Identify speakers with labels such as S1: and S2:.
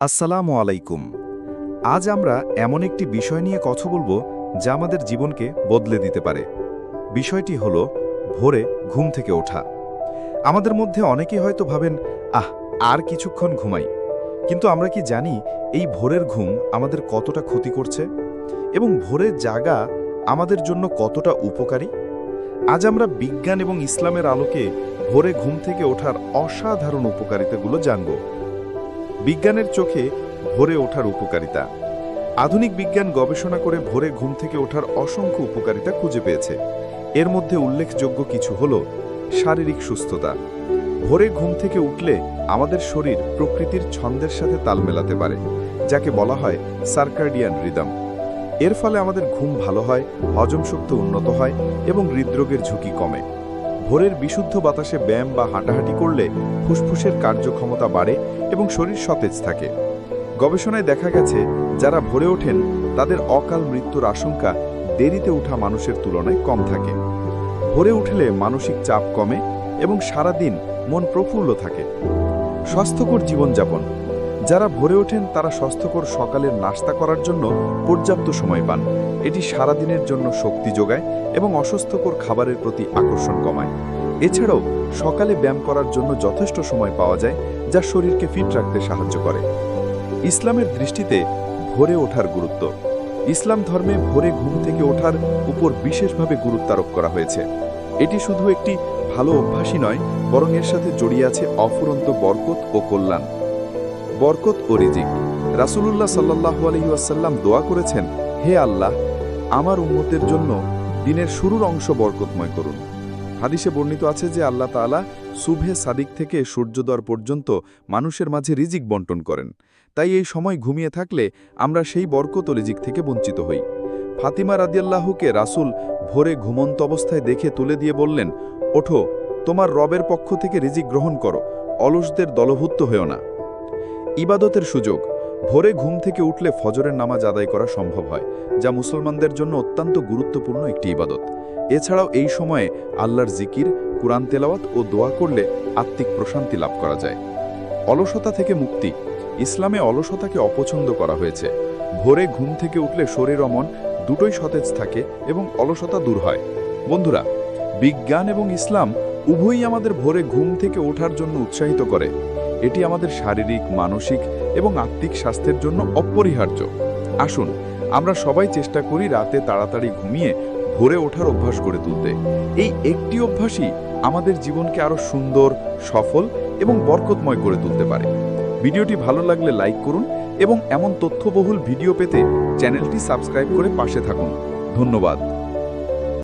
S1: আসসালামু আলাইকুম। আজ আমরা এমন একটি বিষয় নিয়ে কথা বলবো যা আমাদের জীবনকে বদলে দিতে পারে। বিষয়টি হলো ভোরে ঘুম থেকে ওঠা। আমাদের মধ্যে অনেকেই হয়তো ভাবেন, আর কিছুক্ষণ ঘুমাই। কিন্তু আমরা কি জানি এই ভোরের ঘুম আমাদের কতটা ক্ষতি করছে এবং ভোরের জাগা আমাদের জন্য কতটা উপকারী? আজ আমরা বিজ্ঞান এবং ইসলামের আলোকে ভোরে ঘুম থেকে ওঠার অসাধারণ উপকারিতাগুলো জানব। বিজ্ঞানের চোখে ভোরে ওঠার উপকারিতা। আধুনিক বিজ্ঞান গবেষণা করে ভোরে ঘুম থেকে ওঠার অসংখ্য উপকারিতা খুঁজে পেয়েছে। এর মধ্যে উল্লেখযোগ্য কিছু হল শারীরিক সুস্থতা। ভোরে ঘুম থেকে উঠলে আমাদের শরীর প্রকৃতির ছন্দের সাথে তাল মেলাতে পারে, যাকে বলা হয় সার্কাডিয়ান রিদম। এর ফলে আমাদের ঘুম ভালো হয়, হজম শক্তি উন্নত হয় এবং হৃদরোগের ঝুঁকি কমে। ভোরের বিশুদ্ধ বাতাসে ব্যায়াম বা হাঁটাহাঁটি করলে ফুসফুসের কার্যক্ষমতা বাড়ে এবং শরীর সতেজ থাকে। গবেষণায় দেখা গেছে যারা ভোরে ওঠেন তাদের অকাল মৃত্যুর আশঙ্কা দেরিতে ওঠা মানুষের তুলনায় কম থাকে। ভোরে উঠলে মানসিক চাপ কমে এবং সারা দিন মন প্রফুল্ল থাকে। স্বাস্থ্যকর জীবনযাপন। যারা ভোরে ওঠেন তারা স্বাস্থ্যকর সকালের নাস্তা করার জন্য পর্যাপ্ত সময় পান। এটি সারাদিনের জন্য শক্তি যোগায় এবং অস্বাস্থ্যকর খাবারের প্রতি আকর্ষণ কমায়। এছাড়াও সকালে ব্যায়াম করার জন্য যথেষ্ট সময় পাওয়া যায়, যা শরীরকে ফিট রাখতে সাহায্য করে। ইসলামের দৃষ্টিতে ভোরে ওঠার গুরুত্ব। ইসলাম ধর্মে ভোরে ঘুম থেকে ওঠার উপর বিশেষভাবে গুরুত্বারোপ করা হয়েছে। এটি শুধু একটি ভালো অভ্যাসই নয়, বরং এর সাথে জড়িয়ে আছে অফুরন্ত বরকত ও কল্যাণ। বরকত ও রিজিক। রাসূলুল্লাহ সাল্লাল্লাহু আলাইহি ওয়াসাল্লাম দোয়া করেছেন, হে আল্লাহ, আমার উম্মতের জন্য দিনের শুরুর অংশ বরকতময় করুন। হাদিসে বর্ণিত আছে যে আল্লাহ তাআলা সুবহে সাদিক থেকে সূর্যোদয় পর্যন্ত মানুষের মাঝে রিজিক বন্টন করেন। তাই এই সময় ঘুমিয়ে থাকলে আমরা সেই বরকত ও রিজিক থেকে বঞ্চিত হই। ফাতিমা রাদিয়াল্লাহুকে রাসূল ভোরে ঘুমন্ত অবস্থায় দেখে তুলে দিয়ে বললেন, ওঠো, তোমার রবের পক্ষ থেকে রিজিক গ্রহণ করো, অলসদের দলভুক্ত হয়েও না। ইবাদতের সুযোগ। ভোরে ঘুম থেকে উঠলে ফজরের নামাজ আদায় করা সম্ভব হয়, যা মুসলমানদের জন্য অত্যন্ত গুরুত্বপূর্ণ একটি ইবাদত। এছাড়াও এই সময়ে আল্লাহর জিকির, কুরআন তেলাওয়াত ও দোয়া করলে আত্মিক প্রশান্তি লাভ করা যায়। অলসতা থেকে মুক্তি। ইসলামে অলসতাকে অপছন্দ করা হয়েছে। ভোরে ঘুম থেকে উঠলে শরীর ও মন দুটোই সতেজ থাকে এবং অলসতা দূর হয়। বন্ধুরা, বিজ্ঞান এবং ইসলাম উভয়ই আমাদের ভোরে ঘুম থেকে ওঠার জন্য উৎসাহিত করে। এটি আমাদের শারীরিক, মানসিক এবং আত্মিক স্বাস্থ্যের জন্য অপরিহার্য। আসুন আমরা সবাই চেষ্টা করি রাতে তাড়াতাড়ি ঘুমিয়ে ভোরে ওঠার অভ্যাস গড়ে তুলতে। এই একটি অভ্যাসই আমাদের জীবনকে আরও সুন্দর, সফল এবং বরকতময় করে তুলতে পারে। ভিডিওটি ভালো লাগলে লাইক করুন এবং এমন তথ্যবহুল ভিডিও পেতে চ্যানেলটি সাবস্ক্রাইব করে পাশে থাকুন। ধন্যবাদ।